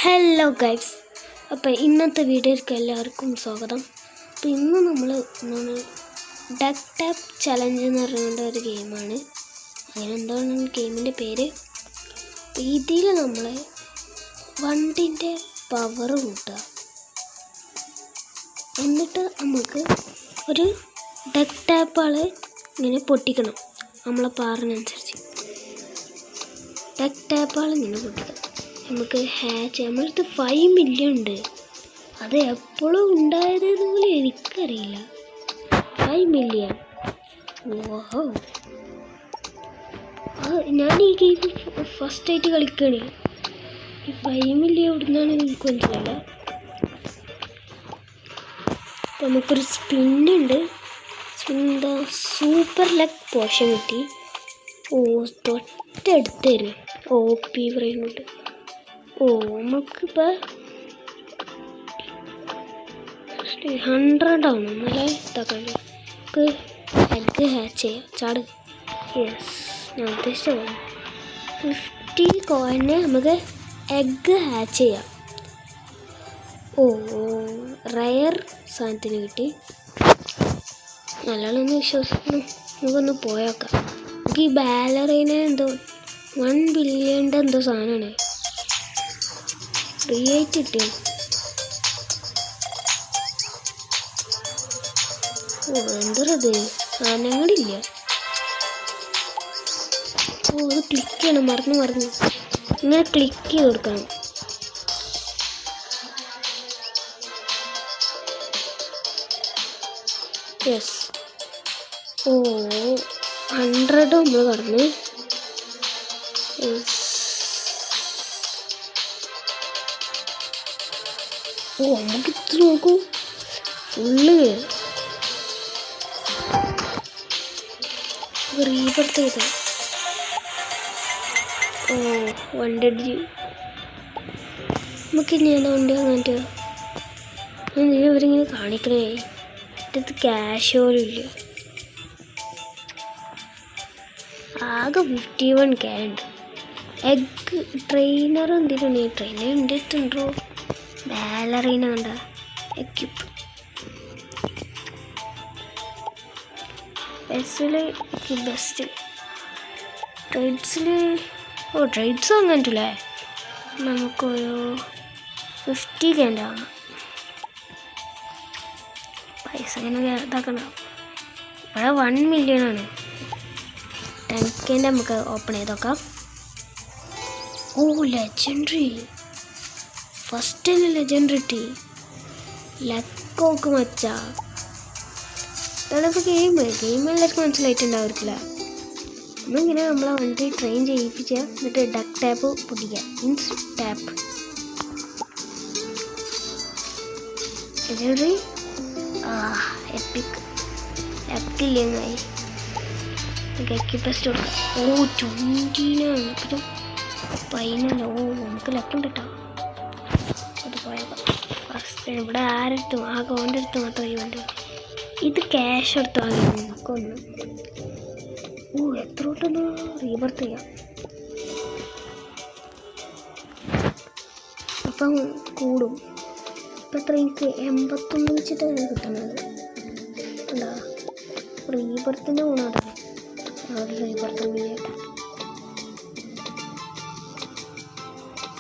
Hello guys, അപ്പോൾ ഇന്നത്തെ വീഡിയോയിലേക്ക് എല്ലാവർക്കും സ്വാഗതം. അപ്പോൾ ഇന്ന് നമ്മൾ ഡക്ക് ടാപ്പ് ചലഞ്ച് എന്ന് പറയുന്ന ഒരു ഗെയിമാണ്. അങ്ങനെ എന്താണ് ഗെയിമിൻ്റെ പേര്. അപ്പോൾ ഇതിൽ നമ്മൾ വണ്ടിൻ്റെ പവർ കൂട്ടുക, എന്നിട്ട് നമുക്ക് ഒരു ഡക്ക് ടാപ്പുകൾ ഇങ്ങനെ പൊട്ടിക്കണം. നമ്മളെ പാറിനനുസരിച്ച് ഡക്ക് ടാപ്പുകൾ ഇങ്ങനെ പൊട്ടിക്കണം. നമുക്ക് ഹാച്ച് നമ്മളടുത്ത് 5 മില്യൺ ഉണ്ട്. അത് എപ്പോഴും ഉണ്ടായതെന്ന് പോലും എനിക്കറിയില്ല. 5 മില്യൺ. ഓഹോ, ഞാൻ ഈ ഗെയിം ഫസ്റ്റായിട്ട് കളിക്കണേ. ഈ 5 മില്യൺ എവിടുന്നാണ് എനിക്ക് മനസ്സിലായില്ല. നമുക്കൊരു സ്പിന്നുണ്ട്. എന്താ സൂപ്പർ ലക്ക് പോഷൻ കിട്ടി. തൊട്ടടുത്ത് തരും OP പറയുന്നുണ്ട്. നമുക്കിപ്പോൾ 100 ആണ്. നല്ല ഇതാക്കാൻ നമുക്ക് എഗ്ഗ് ഹാച്ച് ചെയ്യാം. ചാട്. യെസ്, ഞാൻ ഉദ്ദേശിച്ച പോലെ 50 കോയിന് നമുക്ക് എഗ്ഗ് ഹാച്ച് ചെയ്യാം. റയർ സാധനത്തിന് കിട്ടി. നല്ലോണമെന്ന് വിശ്വസിക്കുന്നു. നമുക്കൊന്ന് പോയേക്കാം. നമുക്ക് ഈ ബാലറീന എന്തോ 1 ബില്യൻ്റെ എന്തോ സാധനമാണ്. ഫ്രീ ആയിട്ട് കിട്ടിയോ? എന്തത് സാധനങ്ങളില്ല. അത് ക്ലിക്ക് ചെയ്യണം. മറന്നു ഇങ്ങനെ ക്ലിക്ക് ചെയ്ത് കൊടുക്കണം. യെസ്. 100 നമ്മൾ കടന്നു. നമുക്ക് ഇത്ര നോക്കൂ, ഫുള്ള് റീബർത്ത് ചെയ്ത. വണ്ടി നമുക്ക് ഇനിയാണ് വണ്ടി വാങ്ങാൻ. ഇവരിങ്ങനെ കാണിക്കണേ. അടുത്ത് ക്യാഷ് പോലും ഇല്ല. ആകെ 51K ഉണ്ട്. എഗ്ഗ് ട്രെയിനർ എന്തിനാണ്? ഈ ട്രെയിനർ എൻ്റെ അടുത്തുണ്ടോ? ബാലറീന കണ്ട എക്യുപ്പ്. ബെസ്റ്റ് ട്രേഡ്സിൽ ട്രേഡ്സ് വാങ്ങാനില്ലേ? നമുക്കൊരു 50K വാങ്ങാം. പൈസ ഇങ്ങനെ ഇതാക്കണം. ഇവിടെ 1 മില്യൺ ആണ്. 10K നമുക്ക് ഓപ്പൺ ചെയ്ത് നോക്കാം. ലെജൻഡറി. ഫസ്റ്റ് തന്നെ ലെജൻഡറി ടീ. ലക്കോക്ക് മച്ചാ. ഇതാണിപ്പോൾ ഗെയിം എല്ലാവർക്കും മനസ്സിലായിട്ടുണ്ടാവില്ല. നമ്മളിങ്ങനെ നമ്മളെ വണ്ടി ട്രെയിൻ ചെയ്യിപ്പിക്കുക, എന്നിട്ട് ഡക്ക് ടാപ്പ് പൊട്ടിക്കുക. Means tap legendary. എപ്പിക്കില്ലെങ്കിൽ എക്യുപ്പസ്റ്റ് കൊടുക്കാം. 20 പിന്നെ 15. നമുക്ക് ലക്കുണ്ട് കേട്ടോ. അത് പോയേക്കാം. ഫസ്റ്റ് ഇവിടെ ആരെടുത്തും ആകോൻ്റെ അടുത്ത് മാത്രമേ വണ്ടി. ഇത് ക്യാഷ് എടുത്ത് വാങ്ങി നമുക്കൊന്ന്. എത്ര തൊട്ടൊന്ന് റീബർത്ത് ചെയ്യാം. അപ്പം കൂടും. ഇപ്പം എത്ര എനിക്ക് 81 വെച്ചിട്ടാണ് കിട്ടുന്നത്. എന്താ റീബർത്തിൻ്റെ ഗുണമാണ്.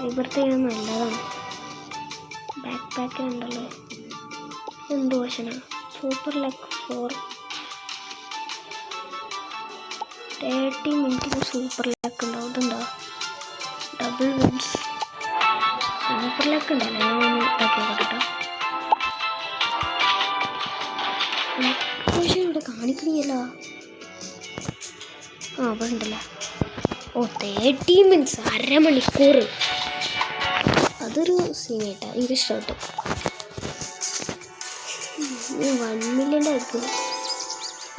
റീബർത്ത് ചെയ്യാൻ നല്ലതാണ്. ബാക്ക് പാക്കിലുണ്ടല്ലോ എന്ത് വശനാണ്. സൂപ്പർ ലക്ക് 30 മിനിറ്റിന് സൂപ്പർ ലക്ക് ഉണ്ടാവും. ഇതുണ്ടോ ഡബിൾ വിൻസ്. സൂപ്പർ ലക്ക് ഉണ്ടല്ലോ. ഞാൻ ഇതാക്കി കേട്ടോ. പക്ഷേ ഇവിടെ കാണിക്കണില്ല. അവിടെ ഉണ്ടല്ലോ. 30 മിനിറ്റ്സ്, അരമണിക്കൂർ. അതൊരു സീനായിട്ടാ എനിക്ക് ഇഷ്ടപ്പെട്ടു. 1 മില്യൺ ആയിരിക്കും.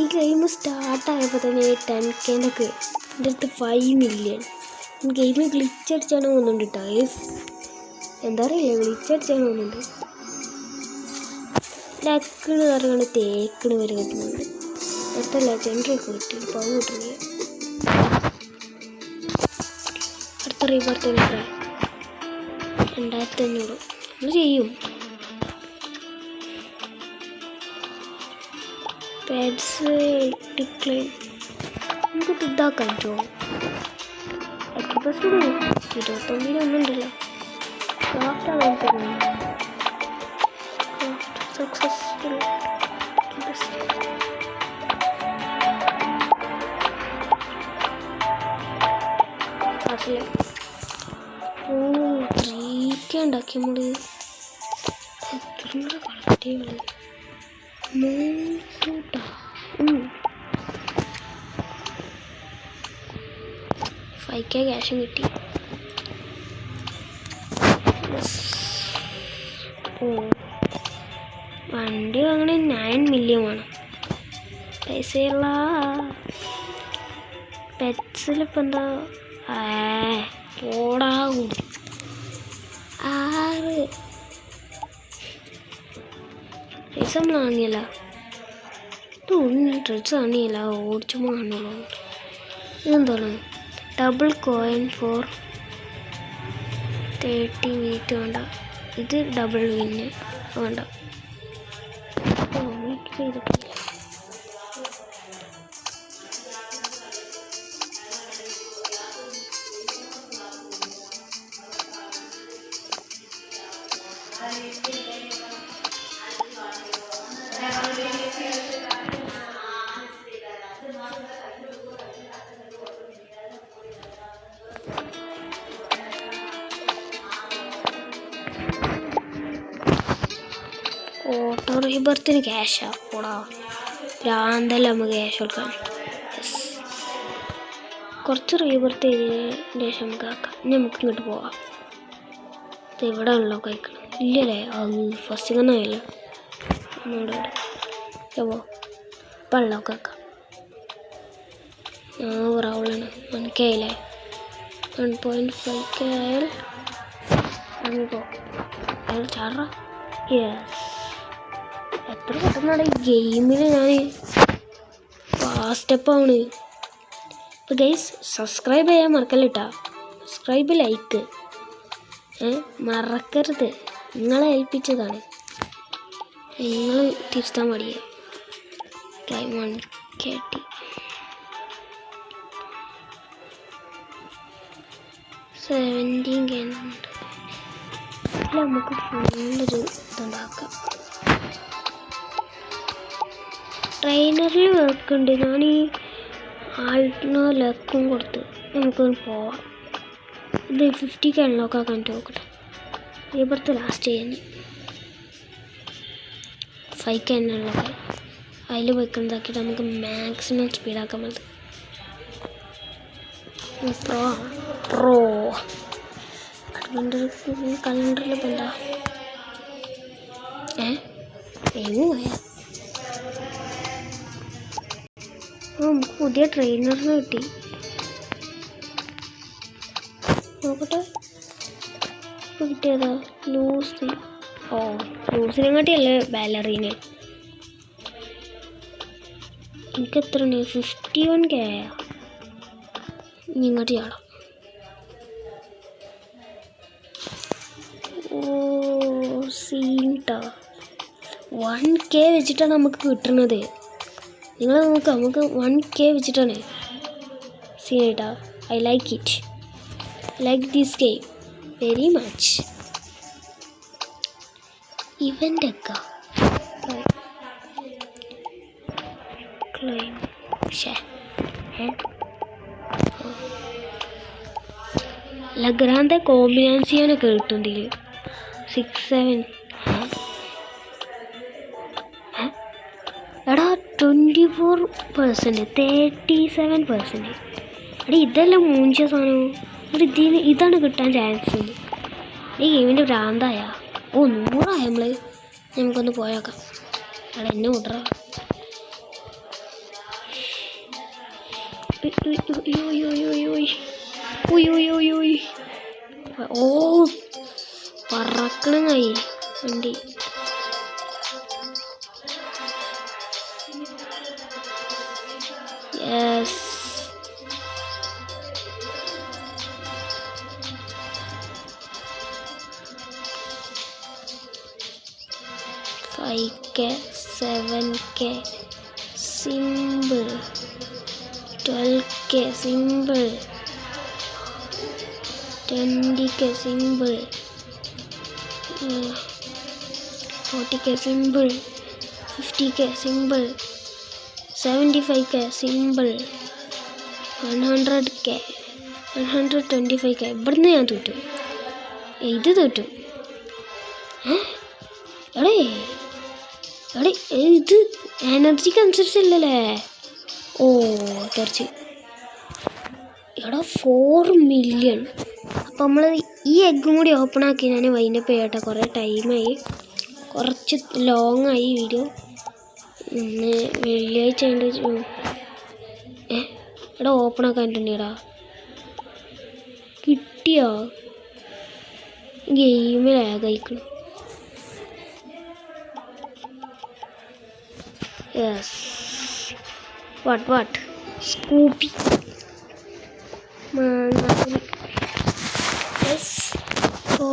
ഈ ഗെയിം സ്റ്റാർട്ടായപ്പോൾ തന്നെ 10K എൻ്റെ അടുത്ത് 5 മില്യൺ. ഗെയിം ഗ്ലിച്ച് അടിച്ചാണ് തോന്നുന്നുണ്ട് കേട്ടോ. എന്താ അറിയില്ല, ഗ്ലിച്ച് അടിച്ചാണ് തോന്നുന്നുണ്ട്. ലക്കിന് പറയുകയാണ് തേക്കിന് വരെ കിട്ടുന്നുണ്ട്. അടുത്ത ലെജൻഡറി ഒക്കെ കിട്ടി. ഇപ്പോൾ കിട്ടുന്നില്ല. അടുത്ത റീബർത്ത് 2500 നമ്മൾ ചെയ്യും. പെറ്റ്സ് ഡിക്ലൈൻ നമുക്ക് ഇതാക്കാൻ പറ്റുമോ? എക്യുപ്പസ് 29 ഒന്നുണ്ടല്ലോ. സക്സസ്ഫുൾ ഓ 3K ഉണ്ടാക്കി നമ്മള്. എത്ര കളക്റ്റീവുകള് 5K ക്യാഷും കിട്ടി. വണ്ടി വാങ്ങണേ 9 മില്യൺ വേണം. പൈസയുള്ള പെറ്റ്സിലിപ്പോൾ എന്താ പോടാ കൂടി 6 പൈസ നമ്മൾ വാങ്ങിയല്ല. ഡ്രസ്സ് വാങ്ങിയില്ല, ഓടിച്ചു കാണുള്ളൂ. ഇതെന്താണ് ഡബിൾ കോയിൻ ഫോർ 30 മിനിറ്റ് വേണ്ട. ഇത് ഡബിൾ വിന്ന് വേണ്ട. ചെയ്തിട്ടില്ല. ഓട്ടോ റീബർത്തിന് ക്യാഷാ കൂടാ ഭ്രാന്തല്ല. നമുക്ക് ക്യാഷ് കൊടുക്കാം. കുറച്ച് റീബർത്ത് ചെയ്തതിന് ശേഷം നമുക്ക് ആക്കാം. ഇനി നമുക്ക് ഇങ്ങോട്ട് പോവാം. ഇത് ഇവിടെ ഉള്ളോ കഴിക്കണം ഇല്ലല്ലേ? അത് ഫസ്റ്റ് തന്നെ ആയില്ല. ഒന്നുകൂടെ പോ വെള്ളമൊക്കെ ആക്കാം. റൗളാണ് 1K ആയില്ലേ? 1.5K ആയാൽ പോ അയാൾ ചാറ. യെസ്, എത്ര പെട്ടെന്നാണ് ഈ ഗെയിമിൽ ഞാൻ ഫാസ്റ്റപ്പാണ്. ഇപ്പോൾ ഗൈസ് സബ്സ്ക്രൈബ് ചെയ്യാൻ മറക്കല്ലിട്ടാ. സബ്സ്ക്രൈബ് ലൈക്ക് മറക്കരുത്. നിങ്ങളെ ഏൽപ്പിച്ചതാണ്, നിങ്ങൾ തിരുത്താൻ മടിയ. ക്ലൈം 1K 17K ഉണ്ട്. നമുക്ക് ഫുള്ളൊരു ഇതുണ്ടാക്കാം. ട്രെയിനറിൽ വർക്കുണ്ട്. ഞാൻ ഈ ആൾട്ടിന് ലക്കും കൊടുത്ത് നമുക്കൊന്ന് പോവാം. ഇത് 50K അൺലോക്ക് ആക്കാൻ നോക്കട്ടെ. ഇവിടുത്തെ ലാസ്റ്റ് ചെയ്യുന്നു 5K അൺലോക്ക്. അതിൽ പോയിക്കൊണ്ടാക്കിയിട്ട് നമുക്ക് മാക്സിമം സ്പീഡാക്കാൻ മതി. പ്രോ കലണ്ടറിൽ ഇപ്പം എന്താ എങ്ങ് പോയാ? നമുക്ക് പുതിയ ട്രെയിനറിന് കിട്ടി. നോക്കട്ടെ ഇപ്പോൾ കിട്ടിയതാ ലൂസി. ലൂസിനെ കാട്ടിയല്ലേ ബാലറീന്. എനിക്ക് എത്രയാണ്? 51K ആയ. ഇങ്ങോട്ട് ചാടാം. സീൻട്ടാ 1K വെച്ചിട്ടാണ് നമുക്ക് കിട്ടുന്നത്. നിങ്ങൾ നോക്കാം, നമുക്ക് 1K വെച്ചിട്ടാണ് സീനേട്ടാ. I like it. I like this game very much. Event ഒക്കെ ക്ലെയിം ലഗ്രാന്തെ കോമ്പിനാൻസിയാനൊക്കെ കിട്ടും ഇതിൽ. 6-7 എടാ 24%, 37%. എടാ ഇതെല്ലാം മൂഞ്ച സാധനം. എടാ ഇതാണ് കിട്ടാൻ ചാൻസ്. ഈ ഗെയിമിൻ്റെ ഭ്രാന്തായ. 100 നമ്മൾ നമുക്കൊന്ന് പോയേക്കാം. എടാ എന്നെ വിടറ. ഓ പറക്കണങ്ങായി വണ്ടി. Yes, 5K, 7K, simple, 12K, simple, 20K, simple, 40K, simple, 50K, simple, 75K, simple, 100K, 125K. ഇവിടുന്ന് ഞാൻ തോറ്റു. ഇത് തോറ്റു. എടേ ഇത് എനർജിക്ക് അനുസരിച്ചല്ലേ? ഓ തീർച്ച. എടാ 4 മില്യൺ. അപ്പം നമ്മൾ ഈ എഗ്ഗും കൂടി ഓപ്പൺ ആക്കി ഞാൻ വൈൻഡപ്പ് ചെയ്യട്ടെ. കുറേ ടൈമായി, കുറച്ച് ലോങ് ആയി വീഡിയോ. ഇന്ന് വെള്ളിയാഴ്ച ഉണ്ട്. എടാ ഓപ്പൺ ആക്കാനിട്ടുണ്ടേടാ. കിട്ടിയോ? ഗെയിമിൽ ലാഗായിക്കണം. യെസ്. വാട്ട് സ്കൂപ്പി യെസ്. ഓ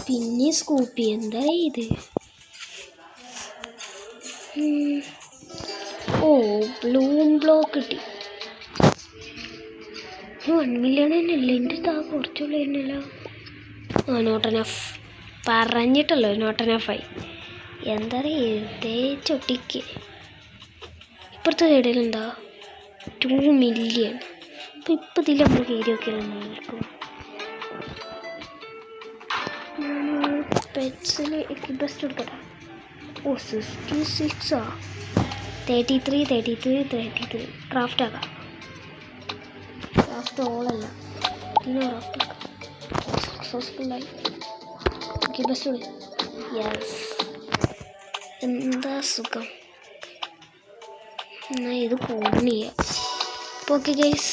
പിന്നെ സ്കൂപ്പി. എന്താ ഇത്? ഓ ബ്ലൂം ബ്ലോക്ക് കിട്ടി. 1 മില്യൺ തന്നെയല്ലേ എൻ്റെ താ? കുറച്ചുള്ള തന്നെയല്ലോ. നോട്ട് എനഫ് പറഞ്ഞിട്ടല്ലോ, നോട്ട് എനഫായി. എന്താ ഇതേ ചൊട്ടിക്ക്. ഇപ്പുറത്തെ സൈഡിലുണ്ടോ 2 മില്യൺ. അപ്പം ഇപ്പം ഇതിൽ നമ്മൾ കയറി നോക്കിയാലും പെറ്റ്സിൽ ബെസ്റ്റ് എടുക്കട്ടെ. ഓ 66 33 ക്രാഫ്റ്റ് ആക്കാം. ക്രാഫ്റ്റ് ഓളല്ല, ഇതിനെ ക്രാഫ്റ്റ് ആക്കാം. സക്സസ്ഫുള്ളായി. ബെസ്റ്റ് എടുക്കും. യെസ്. എന്താ സുഖം. എന്നാൽ ഇത് ഫോൺ ചെയ്യാം. അപ്പോൾ ഓക്കെ ഗൈസ്,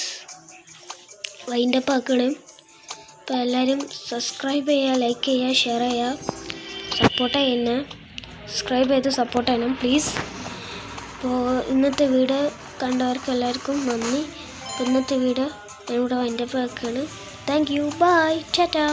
വൈൻഡപ്പ് ആക്കണം. അപ്പോൾ എല്ലാവരും സബ്സ്ക്രൈബ് ചെയ്യുക, ലൈക്ക് ചെയ്യുക, ഷെയർ ചെയ്യുക, സപ്പോർട്ട് ചെയ്യുന്ന. സബ്സ്ക്രൈബ് ചെയ്ത് സപ്പോർട്ട് ചെയ്യണം പ്ലീസ്. അപ്പോൾ ഇന്നത്തെ വീഡിയോ കണ്ടവർക്ക് എല്ലാവർക്കും നന്ദി. ഇന്നത്തെ വീഡിയോ ഞാനിവിടെ വൈൻഡപ്പ് ആക്കുകയാണ്. Thank you. ബൈ. ടാറ്റാ.